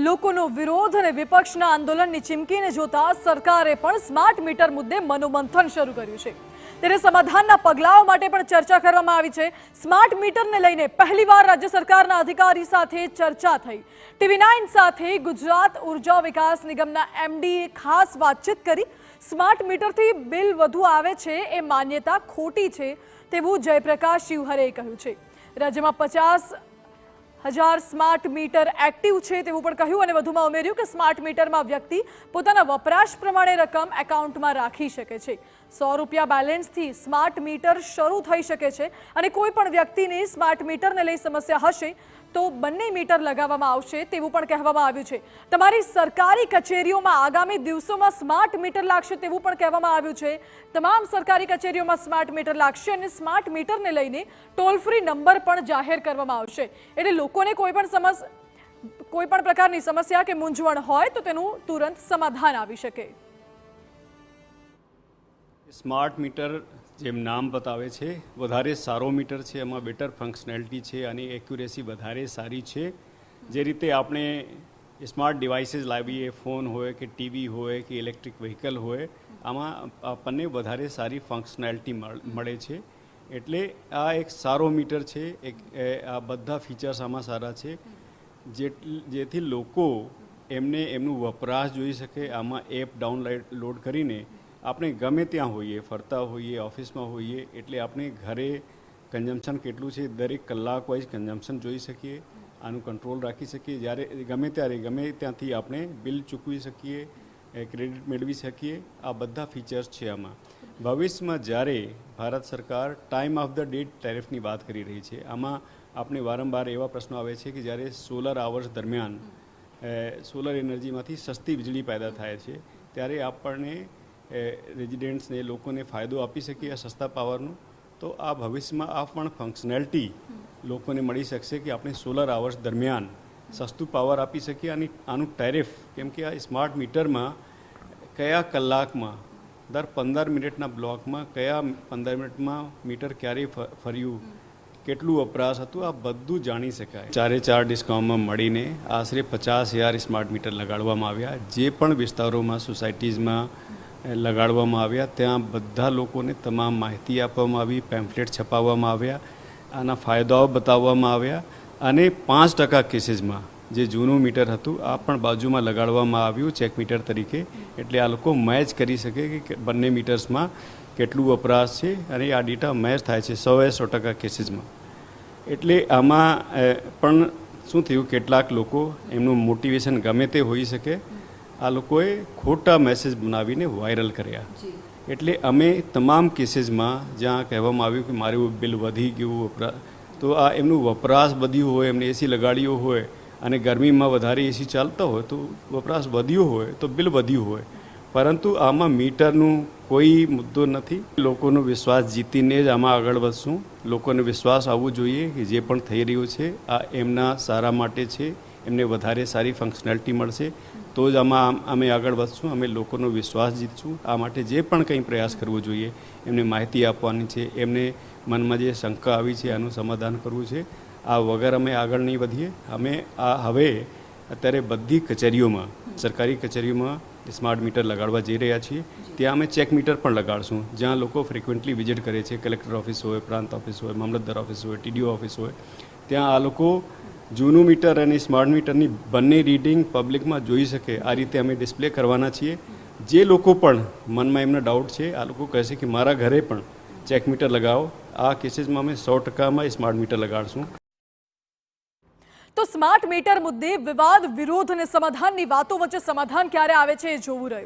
લોકોનો વિરોધ અને વિપક્ષના આંદોલનની ચીમકીને જોતા સરકારે પણ સ્માર્ટ મીટર મુદ્દે મનોમંથન શરૂ કર્યું છે। ત્યારે સમાધાનના પગલાઓ માટે પણ ચર્ચા કરવામાં આવી છે। સ્માર્ટ મીટરને લઈને પહેલીવાર રાજ્ય સરકારના અધિકારી સાથે ચર્ચા થઈ। TV9 સાથે ગુજરાત ઉર્જા વિકાસ નિગમના MDએ ખાસ વાતચીત કરી। સ્માર્ટ મીટરથી બિલ વધુ આવે છે એ માન્યતા ખોટી છે તેવું જયપ્રકાશ શિવહરેએ કહ્યું છે। રાજ્યમાં 50,000 સ્માર્ટ મીટર એક્ટિવ છે તેવું પણ કહ્યું અને વધુમાં ઉમેર્યું કે સ્માર્ટ મીટરમાં વ્યક્તિ પોતાના વપરાશ પ્રમાણે રકમ એકાઉન્ટમાં રાખી શકે છે। 100 રૂપિયા બેલેન્સથી સ્માર્ટ મીટર શરૂ થઈ શકે છે અને કોઈ પણ વ્યક્તિને સ્માર્ટ મીટરને લઈ સમસ્યા હશે તો બંને મીટર લગાવવામાં આવશે તેવું પણ કહેવામાં આવ્યું છે। તમારી સરકારી કચેરીઓમાં આગામી દિવસોમાં સ્માર્ટ મીટર લાગશે તેવું પણ કહેવામાં આવ્યું છે। તમામ સરકારી કચેરીઓમાં સ્માર્ટ મીટર લાગશે અને સ્માર્ટ મીટરને લઈને ટોલ ફ્રી નંબર પણ જાહેર કરવામાં આવશે એટલે લોકોને કોઈ પણ પ્રકારની સમસ્યા કે મૂંઝવણ હોય તો તેનું તુરંત સમાધાન આવી શકે। સ્માર્ટ મીટર જેમ નામ બતાવે છે વધારે સારો મીટર છે, એમાં બેટર ફંક્શનાલિટી છે અને એક્યુરેસી વધારે સારી છે। જે રીતે આપણે સ્માર્ટ ડિવાઇસીસ લાવીએ, ફોન હોય કે ટીવી હોય કે ઇલેક્ટ્રિક વ્હીકલ હોય, આમાં આપણને વધારે સારી ફંક્શનાલિટી મળે છે। એટલે આ એક સારો મીટર છે। આ બધા ફીચર્સ આમાં સારા છે જેથી લોકો એમનું વપરાશ જોઈ શકે। આમાં એપ ડાઉનલોડ કરીને આપણે ગમે ત્યાં હોઈએ, ફરતા હોઈએ, ઓફિસમાં હોઈએ, એટલે આપણે ઘરે કન્ઝમ્પશન કેટલું છે દરેક કલાક વાઇઝ કન્ઝમ્પશન જોઈ શકીએ, આનું કંટ્રોલ રાખી શકીએ। જ્યારે ગમે ત્યાંથી આપણે બિલ ચૂકવી શકીએ, ક્રેડિટ મેળવી શકીએ। આ બધા ફીચર્સ છે આમાં। ભવિષ્યમાં જ્યારે ભારત સરકાર ટાઈમ ઓફ ધ ડે ટેરિફની વાત કરી રહી છે, આમાં આપણે વારંવાર એવા પ્રશ્નો આવે છે કે જ્યારે સોલર આવર્સ દરમિયાન સોલર એનર્જીમાંથી સસ્તી વીજળી પેદા થાય છે ત્યારે આપણને રેઝિડેન્ટ્સને લોકોને ફાયદો આપી શકીએ આ સસ્તા પાવરનો। તો આ ભવિષ્યમાં આ પણ ફંક્શનાલિટી લોકોને મળી શકશે કે આપણે સોલર આવર્સ દરમિયાન સસ્તું પાવર આપી શકીએ। અને આનું ટેરિફ, કેમ કે આ સ્માર્ટ મીટરમાં કયા કલાકમાં દર 15 મિનિટના બ્લોકમાં કયા 15 મિનિટમાં મીટર ક્યારે ફર્યું, કેટલું વપરાશ હતું, આ બધું જાણી શકાય। 4 ડિસ્કાઉન્ટમાં મળીને આશરે 50,000 સ્માર્ટ મીટર લગાડવામાં આવ્યા। જે પણ વિસ્તારોમાં સોસાયટીઝમાં લગાડવામાં આવ્યા ત્યાં બધા લોકોને તમામ માહિતી આપવામાં આવી, પેમ્ફલેટ છપાવવામાં આવ્યા, આના ફાયદાઓ બતાવવામાં આવ્યા અને 5% કેસીસમાં જે જૂનું મીટર હતું આ પણ બાજુમાં લગાડવામાં આવ્યું ચેક મીટર તરીકે। એટલે આ લોકો મેચ કરી શકે કે બંને મીટર્સમાં કેટલું વપરાશ છે અને આ ડેટા મેચ થાય છે 100% કેસીસમાં। એટલે આમાં પણ શું થયું, કેટલાક લોકો એમનું મોટિવેશન ગમે તે હોઈ શકે, આ લોકોએ ખોટા મેસેજ બનાવીને વાયરલ કર્યા। એટલે અમે તમામ કેસીસમાં જ્યાં કહેવામાં આવ્યું કે મારું બિલ વધી ગયું, તો આ એમનું વપરાશ વધ્યું હોય, એમને એસી લગાડ્યું હોય અને ગરમીમાં વધારે એસી ચાલતા હોય તો વપરાશ વધ્યો હોય તો બિલ વધ્યું હોય, પરંતુ આમાં મીટરનું કોઈ મુદ્દો નથી। લોકોનો વિશ્વાસ જીતીને જ આમાં આગળ વધશું। લોકોને વિશ્વાસ આવવો જોઈએ કે જે પણ થઈ રહ્યું છે આ એમના સારા માટે છે, એમને વધારે સારી ફંક્શનાલિટી મળશે તો જ આમાં અમે આગળ વધશું, અમે લોકોનો વિશ્વાસ જીતશું। આ માટે જે પણ કંઈ પ્રયાસ કરવો જોઈએ, એમને માહિતી આપવાની છે, એમને મનમાં જે શંકા આવી છે આનું સમાધાન કરવું છે। આ વગર અમે આગળ નહીં વધીએ। અમે હવે અત્યારે બધી કચેરીઓમાં, સરકારી કચેરીઓમાં સ્માર્ટ મીટર લગાડવા જઈ રહ્યા છીએ। ત્યાં અમે ચેક મીટર પણ લગાડશું જ્યાં લોકો ફ્રિકવન્ટલી વિઝિટ કરે છે, કલેક્ટર ઓફિસ હોય, પ્રાંત ઓફિસ હોય, મામલતદાર ઓફિસ હોય, TDO ઓફિસ હોય, ત્યાં આ લોકો જૂનું મીટર અને સ્માર્ટ મીટરની બંને રીડિંગ પબ્લિકમાં જોઈ શકે આ રીતે અમે ડિસ્પ્લે કરવાના છીએ। જે લોકો પણ મનમાં એમનો ડાઉટ છે આ લોકો કહેશે કે મારા ઘરે પણ ચેક મીટર લગાવો, આ કેસીસમાં અમે 100%માં સ્માર્ટ મીટર લગાડશું। તો સ્માર્ટ મીટર મુદ્દે વિવાદ, વિરોધ અને સમાધાનની વાતો વચ્ચે સમાધાન ક્યારે આવે છે એ જોવું રહ્યું।